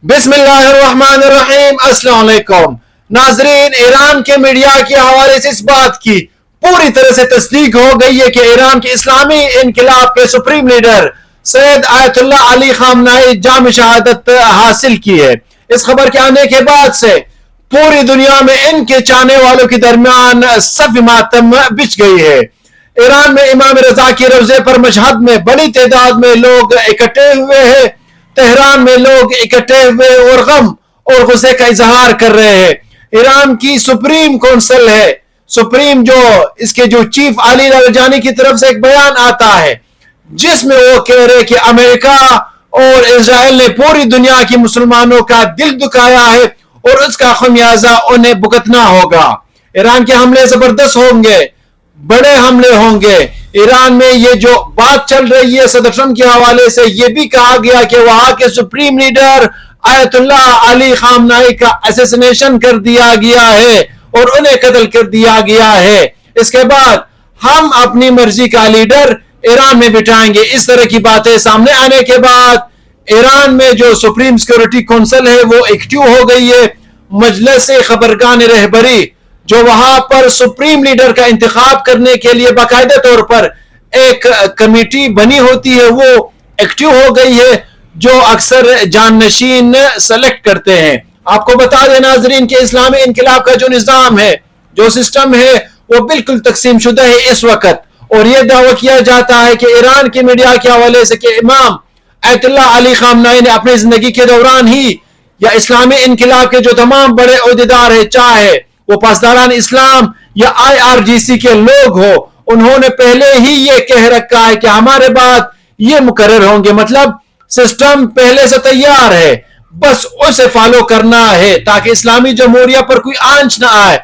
بسم اللہ الرحمن الرحیم۔ السلام علیکم ناظرین، ایران کے میڈیا کے حوالے سے اس بات کی پوری طرح سے تصدیق ہو گئی ہے کہ ایران کے اسلامی انقلاب کے سپریم لیڈر سید آیت اللہ علی خامنہئی جام شہادت حاصل کی ہے۔ اس خبر کے آنے کے بعد سے پوری دنیا میں ان کے چاہنے والوں کے درمیان صف ماتم بچھ گئی ہے۔ ایران میں امام رضا کے روضے پر مشہد میں بڑی تعداد میں لوگ اکٹھے ہوئے ہیں۔ تہران میں لوگ اکٹھے ہوئے اور غم اور غصے کا اظہار کر رہے ہیں۔ ایران کی سپریم کونسل ہے، سپریم جو اس کے جو چیف علی لاریجانی کی طرف سے ایک بیان آتا ہے جس میں وہ کہہ رہے کہ امریکہ اور اسرائیل نے پوری دنیا کی مسلمانوں کا دل دکھایا ہے اور اس کا خمیازہ انہیں بھگتنا ہوگا۔ ایران کے حملے زبردست ہوں گے، بڑے حملے ہوں گے۔ ایران میں یہ جو بات چل رہی ہے صدر ٹرمپ کے حوالے سے، یہ بھی کہا گیا کہ وہاں کے سپریم لیڈر آیت اللہ علی خامنہئی کا اسیسینیشن کر دیا گیا ہے اور انہیں قتل کر دیا گیا ہے۔ اس کے بعد ہم اپنی مرضی کا لیڈر ایران میں بٹھائیں گے۔ اس طرح کی باتیں سامنے آنے کے بعد ایران میں جو سپریم سیکورٹی کونسل ہے وہ ایکٹیو ہو گئی ہے۔ مجلس خبرگان رہبری جو وہاں پر سپریم لیڈر کا انتخاب کرنے کے لیے باقاعدہ طور پر ایک کمیٹی بنی ہوتی ہے، وہ ایکٹیو ہو گئی ہے، جو اکثر جانشین سلیکٹ کرتے ہیں۔ آپ کو بتا دیں ناظرین کہ اسلامی انقلاب کا جو نظام ہے، جو سسٹم ہے، وہ بالکل تقسیم شدہ ہے اس وقت، اور یہ دعویٰ کیا جاتا ہے کہ ایران کی میڈیا کے حوالے سے کہ امام آیت اللہ علی خامنہئی نے اپنی زندگی کے دوران ہی یا اسلامی انقلاب کے جو تمام بڑے عہدیدار ہیں، چاہے وہ پاسداران اسلام یا IRGC کے لوگ ہو، انہوں نے پہلے ہی یہ کہہ رکھا ہے کہ ہمارے بعد یہ مقرر ہوں گے، مطلب سسٹم پہلے سے تیار ہے، بس اسے فالو کرنا ہے تاکہ اسلامی جمہوریہ پر کوئی آنچ نہ آئے۔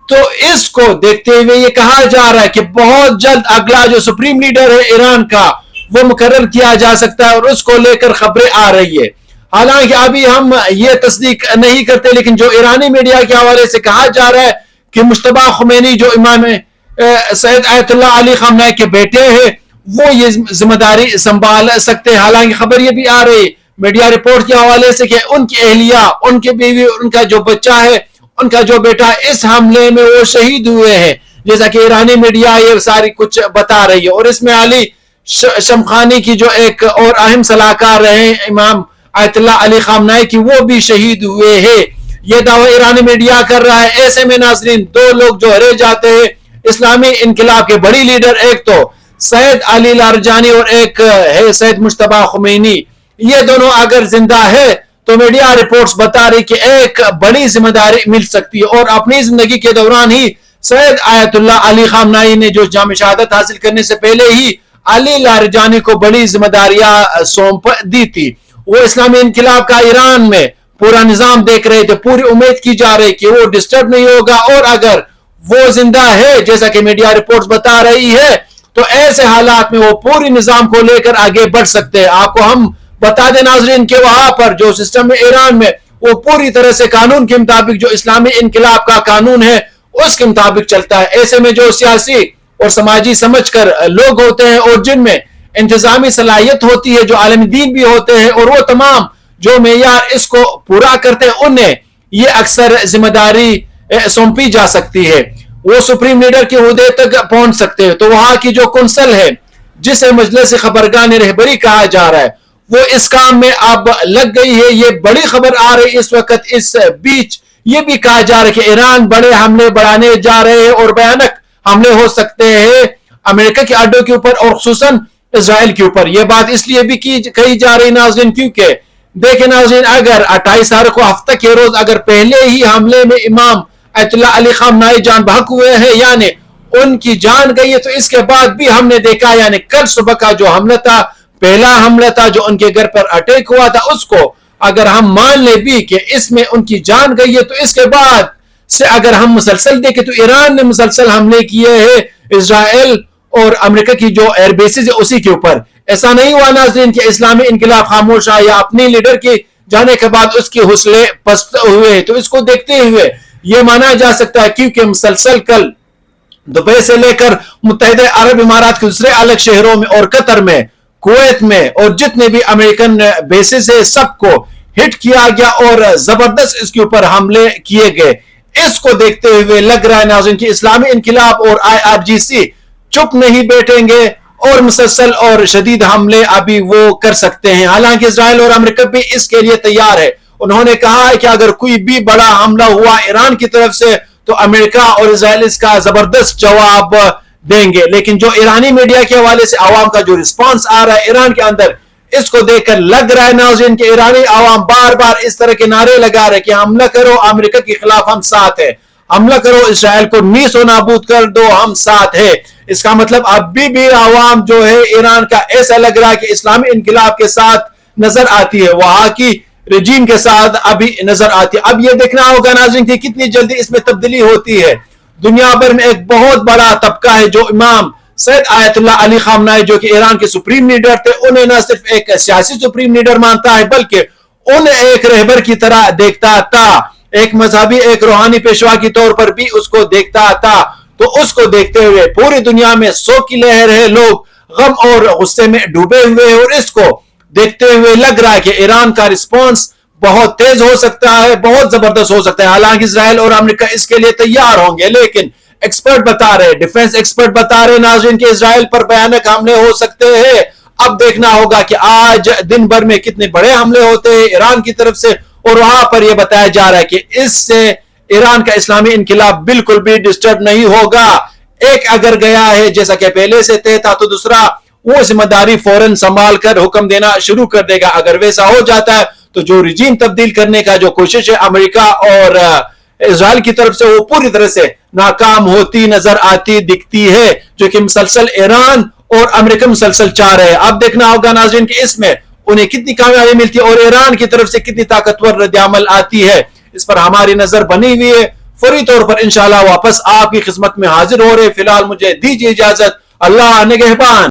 تو اس کو دیکھتے ہوئے یہ کہا جا رہا ہے کہ بہت جلد اگلا جو سپریم لیڈر ہے ایران کا وہ مقرر کیا جا سکتا ہے، اور اس کو لے کر خبریں آ رہی ہے۔ حالانکہ ابھی ہم یہ تصدیق نہیں کرتے، لیکن جو ایرانی میڈیا کے حوالے سے کہا جا رہا ہے کہ مجتبیٰ خمینی جو امام سید آیت اللہ علی خامنہئی کے بیٹے ہیں وہ یہ ذمہ داری سنبھال سکتے ہیں۔ حالانکہ خبر یہ بھی آ رہی میڈیا رپورٹ کے حوالے سے کہ ان کی اہلیہ، ان کے بیوی، ان کا جو بچہ ہے، ان کا جو بیٹا اس حملے میں وہ شہید ہوئے ہیں، جیسا کہ ایرانی میڈیا یہ ساری کچھ بتا رہی ہے۔ اور اس میں علی شمخانی کی جو ایک اور اہم صلاحکار رہے امام آیت اللہ علی خامنہئی کی، وہ بھی شہید ہوئے ہیں۔ یہ دعویٰ ایرانی میڈیا کر رہا ہے۔ ایسے میں ناظرین دو لوگ جو رہ جاتے ہیں اسلامی انقلاب کے بڑی لیڈر، ایک تو سید علی لاریجانی اور ایک ہے سید مجتبیٰ خمینی، یہ دونوں اگر زندہ ہے تو میڈیا رپورٹس بتا رہی کہ ایک بڑی ذمہ داری مل سکتی ہے، اور اپنی زندگی کے دوران ہی سید آیت اللہ علی خامنہئی نے جو جام شہادت حاصل کرنے سے پہلے ہی علی لاریجانی کو بڑی ذمہ داریاں سونپ دی تھی۔ وہ اسلامی انقلاب کا ایران میں پورا نظام دیکھ رہے تھے، پوری امید کی جا رہی کہ وہ ڈسٹرب نہیں ہوگا، اور اگر وہ زندہ ہے جیسا کہ میڈیا رپورٹس بتا رہی ہے تو ایسے حالات میں وہ پوری نظام کو لے کر آگے بڑھ سکتے ہیں۔ آپ کو ہم بتا دیں ناظرین کہ وہاں پر جو سسٹم ہے ایران میں وہ پوری طرح سے قانون کے مطابق، جو اسلامی انقلاب کا قانون ہے اس کے مطابق چلتا ہے۔ ایسے میں جو سیاسی اور سماجی سمجھ کر لوگ ہوتے ہیں اور جن میں انتظامی صلاحیت ہوتی ہے، جو عالم دین بھی ہوتے ہیں، اور وہ تمام جو معیار اس کو پورا کرتے ہیں، انہیں یہ اکثر ذمہ داری سونپی جا سکتی ہے، وہ سپریم لیڈر کے عہدے تک پہنچ سکتے ہیں۔ تو وہاں کی جو کونسل ہے جسے مجلس خبرگان رہبری کہا جا رہا ہے، وہ اس کام میں اب لگ گئی ہے۔ یہ بڑی خبر آ رہی اس وقت۔ اس بیچ یہ بھی کہا جا رہا ہے کہ ایران بڑے حملے بڑھانے جا رہے ہیں اور بھیانک حملے ہو سکتے ہیں امریکہ کے اڈوں کے اوپر اور خصوصاً اسرائیل کے اوپر۔ یہ بات اس لیے بھی کہی جا رہی ناظرین کیونکہ دیکھیں ناظرین، اگر 28 تاریخ کو ہفتہ کے روز اگر پہلے ہی حملے میں امام آیت اللہ علی خامنہئی جان بحق ہوئے ہیں، یعنی ان کی جان گئی ہے، تو اس کے بعد بھی ہم نے دیکھا یعنی کل صبح کا جو حملہ تھا، پہلا حملہ تھا جو ان کے گھر پر اٹیک ہوا تھا، اس کو اگر ہم مان لیں بھی کہ اس میں ان کی جان گئی ہے، تو اس کے بعد سے اگر ہم مسلسل دیکھیں تو ایران نے مسلسل حملے کیے ہیں اسرائیل اور امریکہ کی جو ایئر بیسز ہے اسی کے اوپر۔ ایسا نہیں ہوا ناظرین کہ اسلامی انقلاب خاموش ہے یا اپنی لیڈر کے جانے کے بعد اس کے حوصلے پست ہوئے۔ تو اس کو دیکھتے ہوئے یہ مانا جا سکتا ہے کیونکہ مسلسل کل دبئی سے لے کر متحدہ عرب امارات کے دوسرے الگ شہروں میں اور قطر میں، کویت میں اور جتنے بھی امریکن بیسز ہیں، سب کو ہٹ کیا گیا اور زبردست اس کے اوپر حملے کیے گئے. اس کو دیکھتے ہوئے لگ رہا ہے ناظرین کہ اسلامی انقلاب اور IRGC چپ نہیں بیٹھیں گے اور مسلسل اور شدید حملے ابھی وہ کر سکتے ہیں. حالانکہ اسرائیل اور امریکہ بھی اس کے لیے تیار ہے. انہوں نے کہا ہے کہ اگر کوئی بھی بڑا حملہ ہوا ایران کی طرف سے تو امریکہ اور اسرائیل اس کا زبردست جواب دیں گے. لیکن جو ایرانی میڈیا کے حوالے سے عوام کا جو رسپانس آ رہا ہے ایران کے اندر، اس کو دیکھ کر لگ رہا ہے ناظرین کہ ایرانی عوام بار بار اس طرح کے نعرے لگا رہے کہ حملہ کرو امریکہ کے خلاف ہم ساتھ ہیں، حملہ کرو اسرائیل کو نیست و نابود کر دو ہم ساتھ ہیں. اس کا مطلب ابھی بھی عوام جو ہے ایران کا ایسا لگ رہا ہے کہ اسلامی انقلاب کے ساتھ نظر آتی ہے، وہاں کی رجیم کے ساتھ ابھی نظر آتی ہے. اب یہ دیکھنا ہوگا ناظرین کہ کتنی جلدی اس میں تبدیلی ہوتی ہے. دنیا بھر میں ایک بہت بڑا طبقہ ہے جو امام سید آیت اللہ علی خامنہ جو کہ ایران کے سپریم لیڈر تھے، انہیں نہ صرف ایک سیاسی سپریم لیڈر مانتا ہے بلکہ انہیں ایک رہبر کی طرح دیکھتا تھا، ایک مذہبی ایک روحانی پیشوا کے طور پر بھی اس کو دیکھتا تھا. تو اس کو دیکھتے ہوئے پوری دنیا میں سوگ کی لہر ہے، لوگ غم اور غصے میں ڈوبے ہوئے ہیں، اور اس کو دیکھتے ہوئے لگ رہا ہے کہ ایران کا رسپانس بہت تیز ہو سکتا ہے، بہت زبردست ہو سکتا ہے. حالانکہ اسرائیل اور امریکہ اس کے لیے تیار ہوں گے، لیکن ایکسپرٹ بتا رہے، ڈیفنس ایکسپرٹ بتا رہے ناظرین کہ اسرائیل پر بھیانک حملے ہو سکتے ہیں. اب دیکھنا ہوگا کہ آج دن بھر میں کتنے بڑے حملے ہوتے ہیں ایران کی طرف سے، اور وہاں پر یہ بتایا جا رہا ہے کہ اس سے ایران کا اسلامی انقلاب بالکل بھی ڈسٹرب نہیں ہوگا. ایک اگر گیا ہے جیسا کہ پہلے سے طے تھا تو دوسرا وہ ذمہ داری فوراً سنبھال کر حکم دینا شروع کر دے گا. اگر ویسا ہو جاتا ہے تو جو رجیم تبدیل کرنے کا جو کوشش ہے امریکہ اور اسرائیل کی طرف سے وہ پوری طرح سے ناکام ہوتی نظر آتی دکھتی ہے، جو کہ مسلسل ایران اور امریکہ مسلسل چاہ رہے ہیں. اب دیکھنا ہوگا ناظرین کہ اس میں انہیں کتنی کامیابی ملتی ہے اور ایران کی طرف سے کتنی طاقتور رد عمل آتی ہے. اس پر ہماری نظر بنی ہوئی ہے. فوری طور پر انشاءاللہ واپس آپ کی خدمت میں حاضر ہو رہے. فی الحال مجھے دیجیے اجازت. اللہ نگہبان.